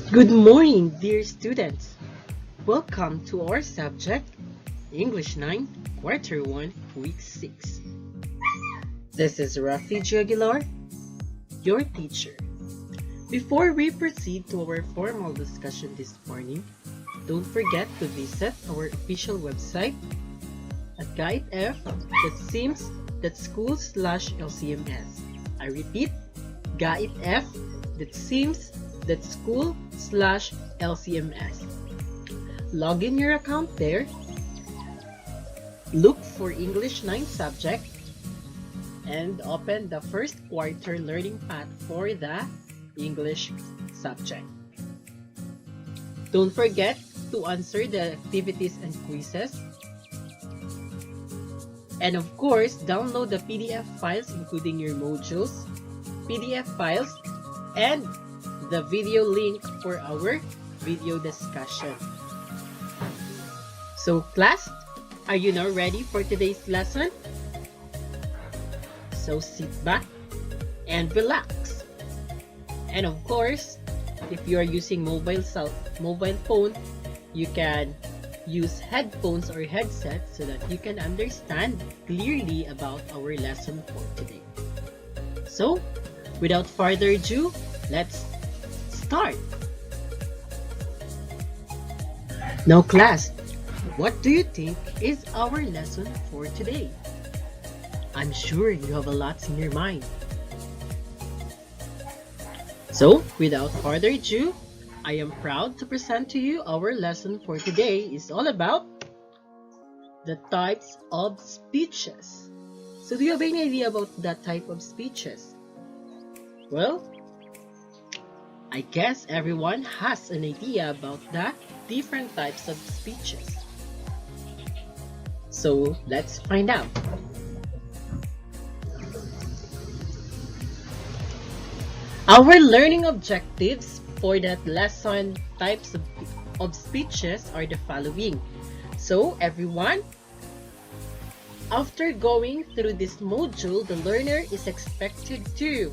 Good morning, dear students. Welcome to our subject, English 9, Quarter 1, Week 6. This is Rafi Aguilar, your teacher. Before we proceed to our formal discussion this morning, don't forget to visit our official website at GAITF.sims.school/LCMS. I repeat, GAITF.sims.school/LCMS. Log in your account there, look for English 9 subject, and open the first quarter learning path for the English subject. Don't forget to answer the activities and quizzes. And of course, download the PDF files including your modules, PDF files, and the video link for our video discussion. So class, are you now ready for today's lesson? So sit back and relax. And of course, if you are using mobile phone, you can use headphones or headsets so that you can understand clearly about our lesson for today. So, without further ado, let's start. Now class, what do you think is our lesson for today? I'm sure you have a lot in your mind. So, without further ado, I am proud to present to you our lesson for today is all about the types of speeches. So, do you have any idea about that type of speeches? Well, I guess everyone has an idea about the different types of speeches. So, let's find out. Our learning objectives for that lesson types of speeches are the following. So everyone, after going through this module, the learner is expected to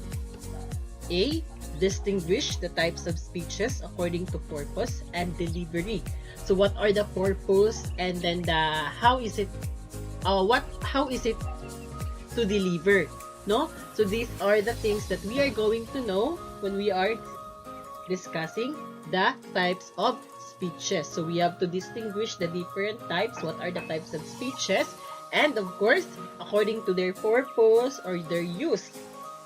A. Distinguish the types of speeches according to purpose and delivery. So what are the purpose and then how is it to deliver? No? So these are the things that we are going to know when we are discussing the types of speeches. So we have to distinguish the different types, what are the types of speeches, and of course, according to their purpose or their use,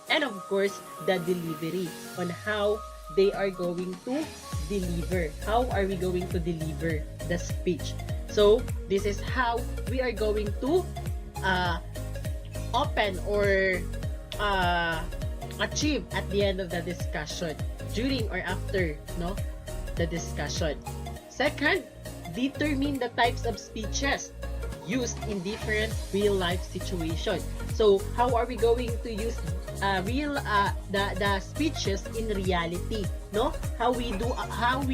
and of course, the delivery on how they are going to deliver. How are we going to deliver the speech? So this is how we are going to open or achieve at the end of the discussion, during or after the discussion. Second, determine the types of speeches used in different real-life situations. So how are we going to use the speeches in reality? No, how we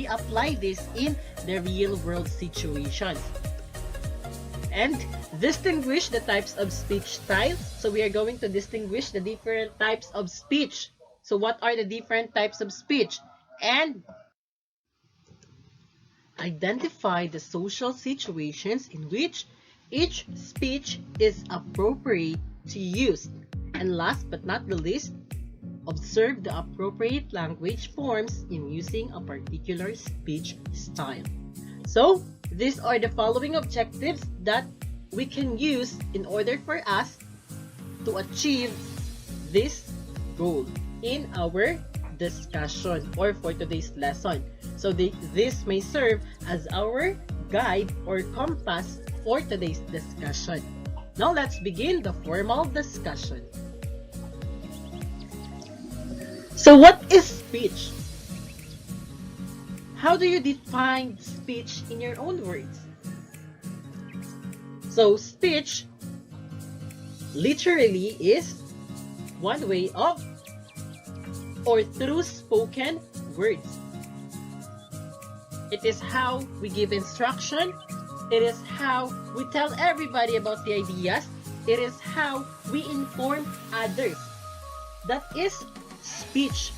apply this in the real-world situations. And distinguish the types of speech styles. So we are going to distinguish the different types of speech. So what are the different types of speech? And identify the social situations in which each speech is appropriate to use. And last but not the least, observe the appropriate language forms in using a particular speech style. So, these are the following objectives that we can use in order for us to achieve this goal in our discussion or for today's lesson. So this may serve as our guide or compass for today's discussion. Now let's begin the formal discussion. So what is speech? How do you define speech in your own words? So speech literally is one way of or through spoken words. It is how we give instruction. It is how we tell everybody about the ideas. It is how we inform others. That is speech.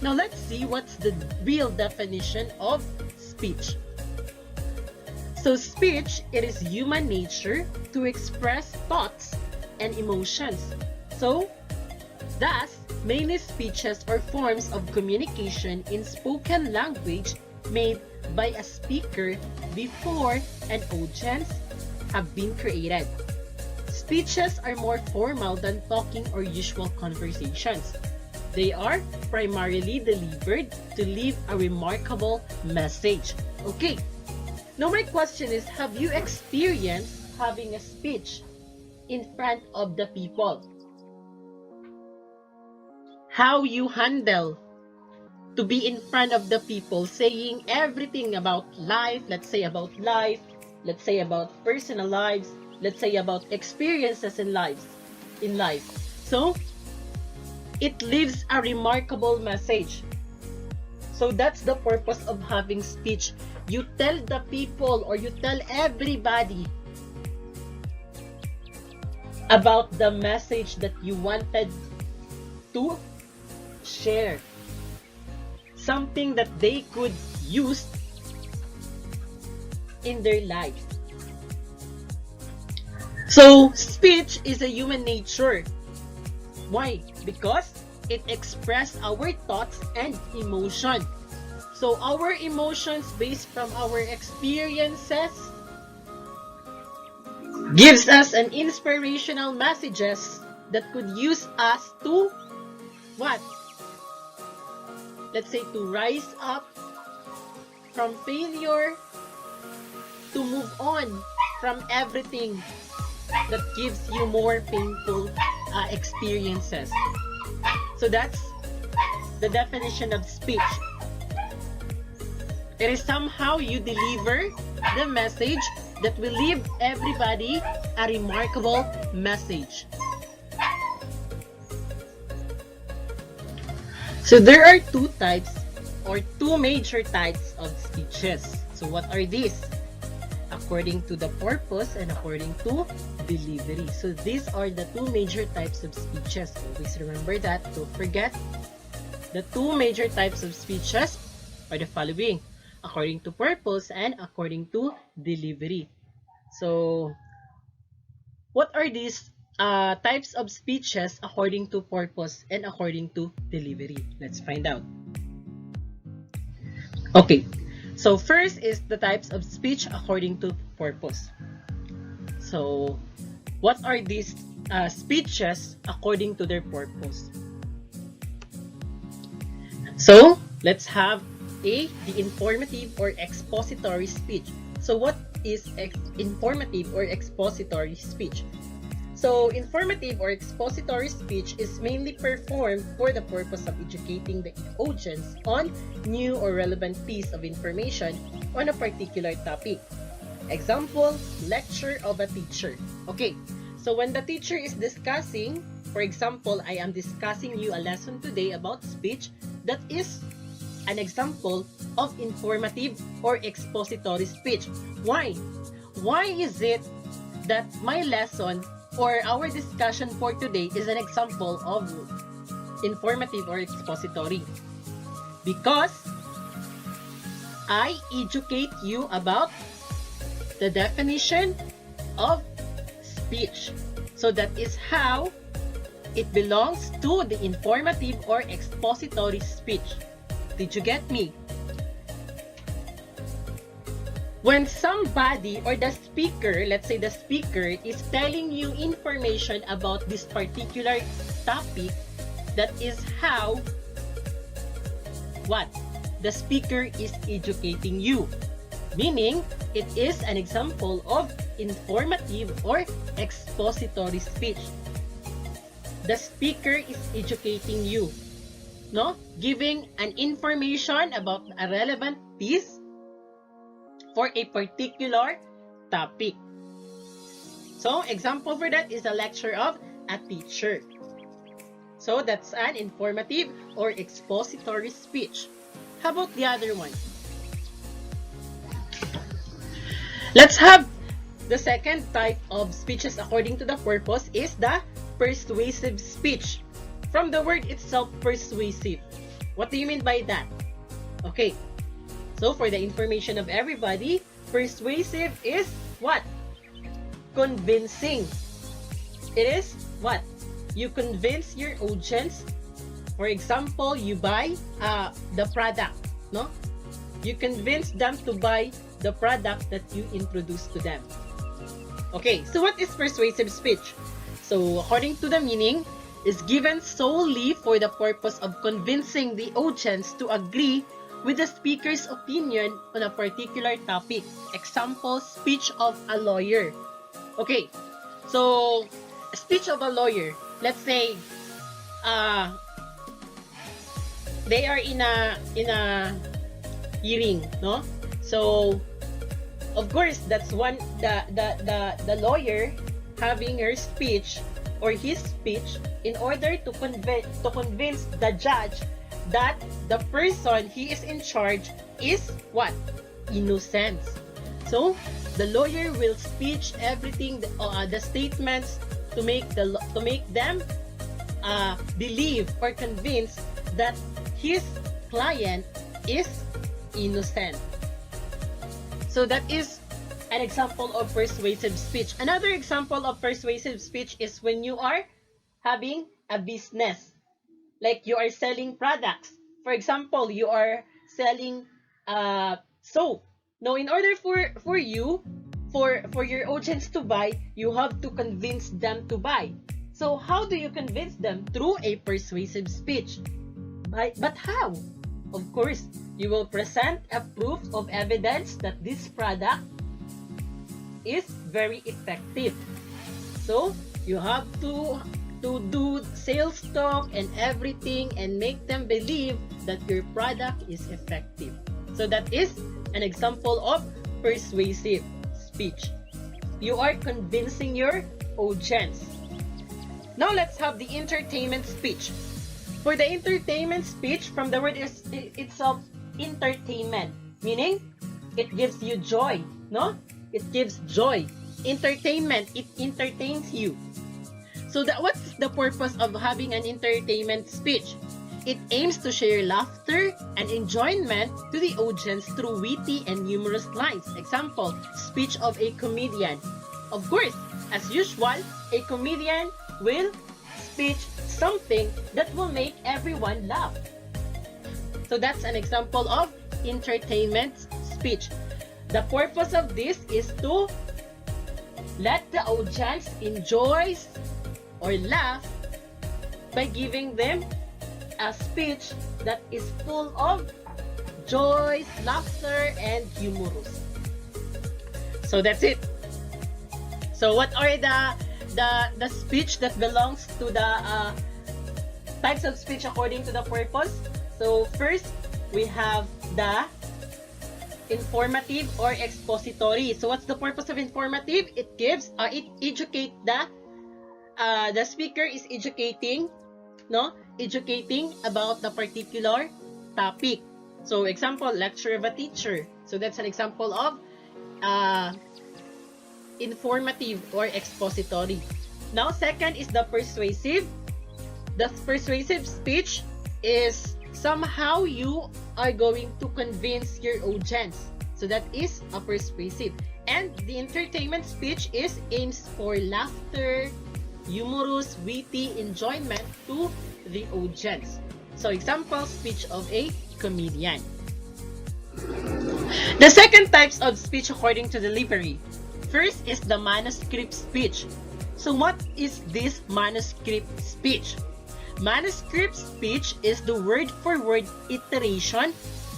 Now let's see what's the real definition of speech. So speech, it is human nature to express thoughts and emotions. So, thus, many speeches or forms of communication in spoken language made by a speaker before an audience have been created. Speeches are more formal than talking or usual conversations. They are primarily delivered to leave a remarkable message. Okay, now my question is, have you experienced having a speech in front of the people? How you handle to be in front of the people saying everything about life, let's say about personal lives, let's say about experiences in life. So, it leaves a remarkable message. So that's the purpose of having speech. You tell the people or you tell everybody about the message that you wanted to share. Something that they could use in their life. So, speech is a human nature. Why? Because it expresses our thoughts and emotion. So, our emotions based from our experiences gives us an inspirational messages that could use us to what? Let's say to rise up from failure, to move on from everything that gives you more painful experiences. So that's the definition of speech. It is somehow you deliver the message that will leave everybody a remarkable message. So there are two types or two major types of speeches. So what are these? According to the purpose and according to delivery. So these are the two major types of speeches. Always remember that. Don't forget. The two major types of speeches are the following: according to purpose and according to delivery. So what are these types of speeches according to purpose and according to delivery? Let's find out. Okay, so first is the types of speech according to purpose. So what are these speeches according to their purpose? So let's have the informative or expository speech. So what is informative or expository speech? So informative or expository speech is mainly performed for the purpose of educating the audience on new or relevant piece of information on a particular topic. Example, lecture of a teacher. Okay, so when the teacher is discussing, for example, I am discussing you a lesson today about speech, that is an example of informative or expository speech. Why? Why is it that my lesson or our discussion for today is an example of informative or expository? Because I educate you about the definition of speech. So that is how it belongs to the informative or expository speech. Did you get me? When somebody or the speaker, let's say the speaker, is telling you information about this particular topic, that is how what? The speaker is educating you. Meaning, it is an example of informative or expository speech. The speaker is educating you, no? Giving an information about a relevant piece for a particular topic. So, example for that is a lecture of a teacher. So, that's an informative or expository speech. How about the other one? Let's have the second type of speeches according to the purpose is the persuasive speech. From the word itself, persuasive. What do you mean by that? Okay, so for the information of everybody, persuasive is what? Convincing. It is what? You convince your audience. For example, you buy the product, no? You convince them to buy the product that you introduce to them. Okay, so what is persuasive speech? So according to the meaning, is given solely for the purpose of convincing the audience to agree with the speaker's opinion on a particular topic. Example, speech of a lawyer. Okay, so speech of a lawyer. Let's say they are in a hearing, no? So of course that's one the lawyer having her speech or his speech in order to convince the judge that the person he is in charge is what? Innocent. So the lawyer will speech everything, the statements to make them believe or convince that his client is innocent. So that is an example of persuasive speech. Another example of persuasive speech is when you are having a business, like you are selling products. For example, you are selling soap. Now, in order for you, for your audience to buy, you have to convince them to buy. So how do you convince them? Through a persuasive speech. But how? Of course, you will present a proof of evidence that this product is very effective. So you have to do sales talk and everything and make them believe that your product is effective. So that is an example of persuasive speech. You are convincing your audience. Now let's have the entertainment speech. For the entertainment speech, from the word itself, entertainment, meaning it gives you joy, no? It gives joy. Entertainment, it entertains you. So what's the purpose of having an entertainment speech? It aims to share laughter and enjoyment to the audience through witty and humorous lines. Example, speech of a comedian. Of course, as usual, a comedian will speech something that will make everyone laugh. So that's an example of entertainment speech. The purpose of this is to let the audience enjoy or laugh by giving them a speech that is full of joy, laughter, and humorous. So that's it. So what are the speech that belongs to the types of speech according to the purpose? So first, we have the informative or expository. So what's the purpose of informative? It gives, it educate the speaker is educating, no? Educating about the particular topic. So example, lecture of a teacher. So that's an example of informative or expository. Now, second is the persuasive. The persuasive speech is somehow you are going to convince your audience. So that is a persuasive. And the entertainment speech is aims for laughter, humorous, witty enjoyment to the audience. So example, speech of a comedian. The second types of speech according to delivery. First is the manuscript speech. So what is this manuscript speech? Manuscript speech is the word-for-word iteration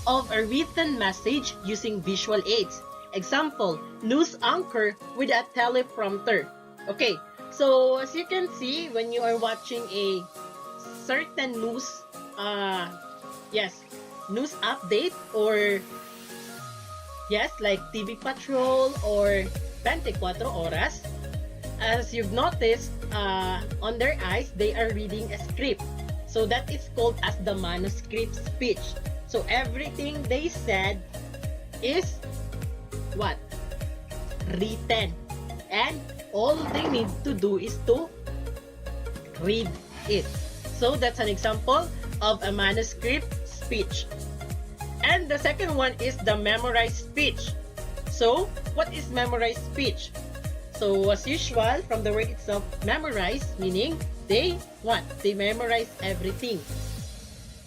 of a written message using visual aids. Example, news anchor with a teleprompter. Okay, so as you can see, when you are watching a certain news, news update or like TV Patrol or 24 Oras, as you've noticed, on their eyes, they are reading a script. So that is called as the manuscript speech. So everything they said is what? Written. And all they need to do is to read it. So that's an example of a manuscript speech. And the second one is the memorized speech. So, what is memorized speech? So, as usual, from the word itself, memorize, meaning they memorize everything.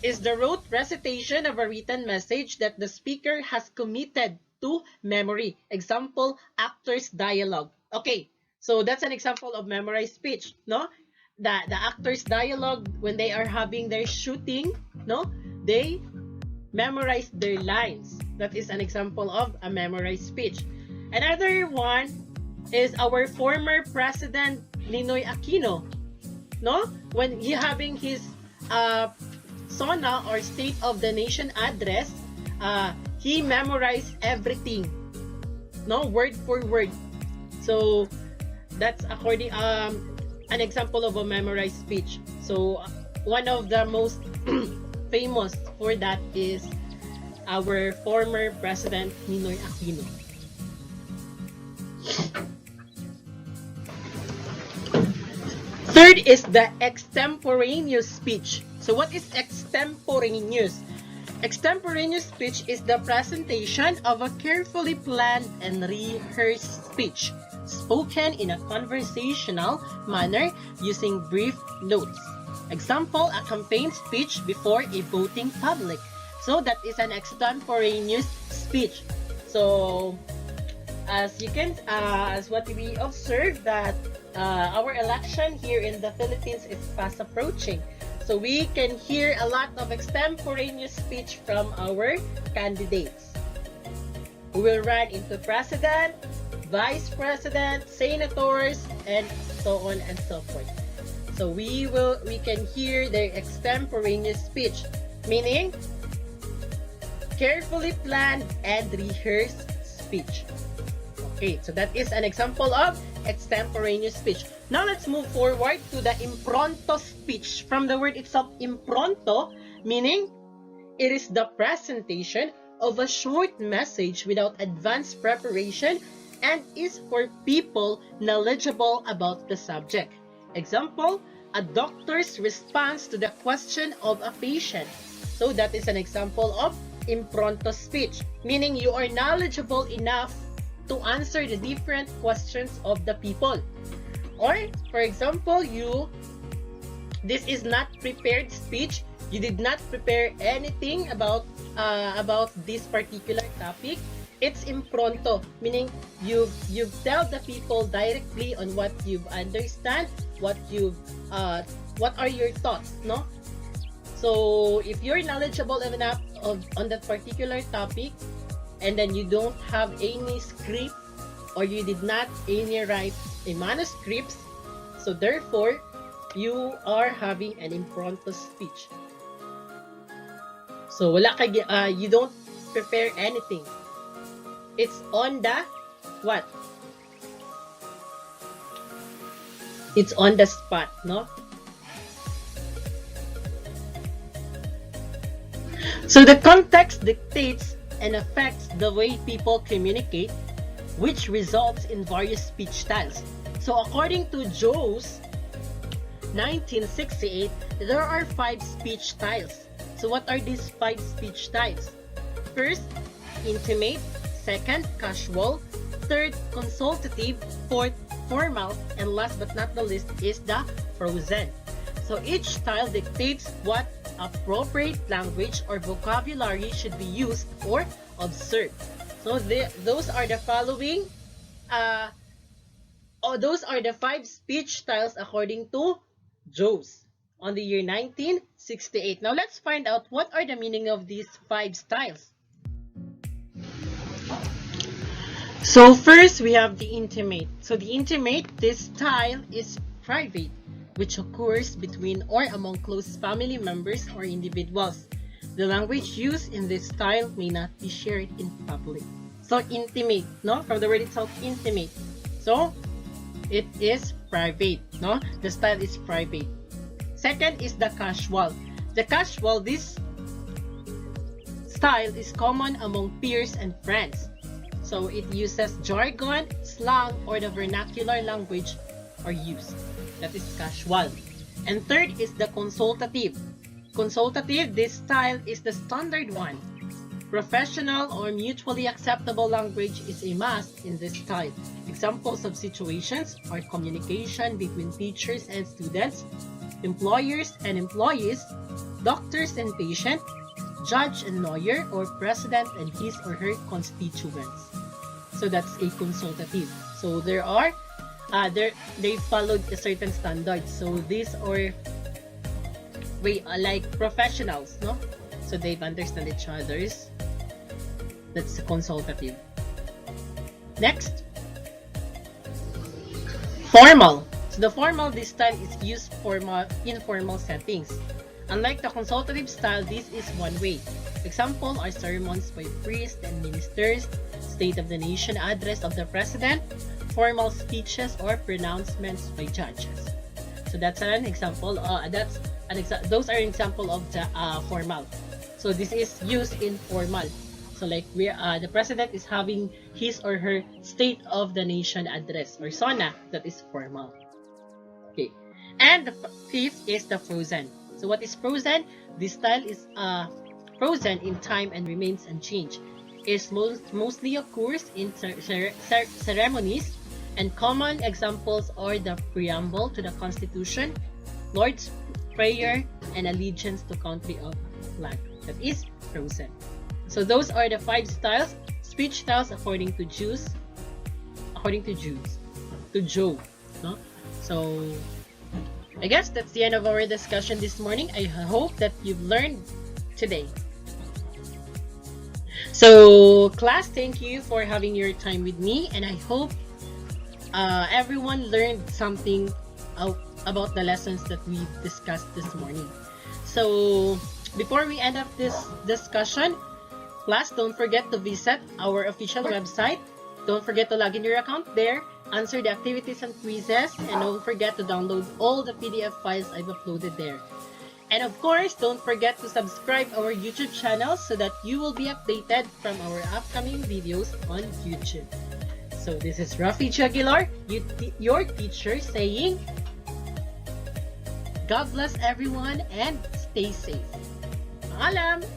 Is the rote recitation of a written message that the speaker has committed to memory. Example, actor's dialogue. Okay, so that's an example of memorized speech, no? The actor's dialogue, when they are having their shooting, no? They memorize their lines. That is an example of a memorized speech. Another one is our former president, Ninoy Aquino, no? When he having his SONA or State of the Nation address, he memorized everything, no, word for word. So that's according an example of a memorized speech. So one of the most famous for that is our former president Ninoy Aquino. Third is the extemporaneous speech. So what is extemporaneous? Extemporaneous speech is the presentation of a carefully planned and rehearsed speech, spoken in a conversational manner using brief notes. Example, a campaign speech before a voting public. So that is an extemporaneous speech. So as you can, as what we observe that our election here in the Philippines is fast approaching. So we can hear a lot of extemporaneous speech from our candidates who will run into president, vice president, senators, and so on and so forth. So we can hear their extemporaneous speech, meaning carefully planned and rehearsed speech. Okay, so that is an example of extemporaneous speech. Now let's move forward to the impronto speech. From the word itself, impronto, meaning it is the presentation of a short message without advanced preparation and is for people knowledgeable about the subject. Example, a doctor's response to the question of a patient. So that is an example of impronto speech, meaning you are knowledgeable enough to answer the different questions of the people. Or, for example, this is not prepared speech. You did not prepare anything about this particular topic. It's impronto, meaning you tell the people directly on what you understand, what are your thoughts, no? So if you're knowledgeable enough on that particular topic, and then you don't have any script, or you did not any write a manuscript, so therefore you are having an impronto speech. So you don't prepare anything. It's on the what? It's on the spot, no? So the context dictates and affects the way people communicate, which results in various speech styles. So according to Joe's 1968, there are 5 speech styles. So what are these 5 speech styles? First, intimate. Second, casual. Third, consultative. Fourth, formal. And last but not the least is the frozen. So each style dictates what appropriate language or vocabulary should be used or observed. So those are the following. Those are the 5 speech styles according to Joe's on the year 1968. Now let's find out what are the meaning of these 5 styles. So first we have the intimate. So the intimate, this style is private, which occurs between or among close family members or individuals. The language used in this style may not be shared in public. So intimate, no? From the word itself, intimate. So it is private, no? The style is private. Second is the casual. The casual, this style is common among peers and friends. So it uses jargon, slang, or the vernacular language are used. That is casual. And third is the consultative. Consultative, this style is the standard one. Professional or mutually acceptable language is a must in this style. Examples of situations are communication between teachers and students, employers and employees, doctors and patients, judge and lawyer, or president and his or her constituents. So that's a consultative. So there are they followed a certain standard. So these are like professionals, no? So they understand each other's. That's consultative. Next, formal. So the formal this style is used for informal settings. Unlike the consultative style, this is one way. Example are sermons by priests and ministers, State of the Nation address of the president, formal speeches or pronouncements by judges. So that's an example. Those are an example of the formal. So this is used in formal. So like the president is having his or her State of the Nation address or SONA, that is formal. Okay, and the fifth is the frozen. So what is frozen? This style is frozen in time and remains unchanged. It mostly occurs in ceremonies, and common examples are the preamble to the Constitution, Lord's Prayer, and allegiance to country of flag. That is frozen. So those are the 5 styles, speech styles according to Joe, no? So I guess that's the end of our discussion this morning. I hope that you've learned today. So class, thank you for having your time with me, and I hope everyone learned something about the lessons that we discussed this morning. So before we end up this discussion, class, don't forget to visit our official website. Don't forget to log in your account there, answer the activities and quizzes, and don't forget to download all the PDF files I've uploaded there. And of course, don't forget to subscribe our YouTube channel so that you will be updated from our upcoming videos on YouTube. So this is Rafi Aguilar, your teacher, saying, God bless everyone and stay safe. Paalam!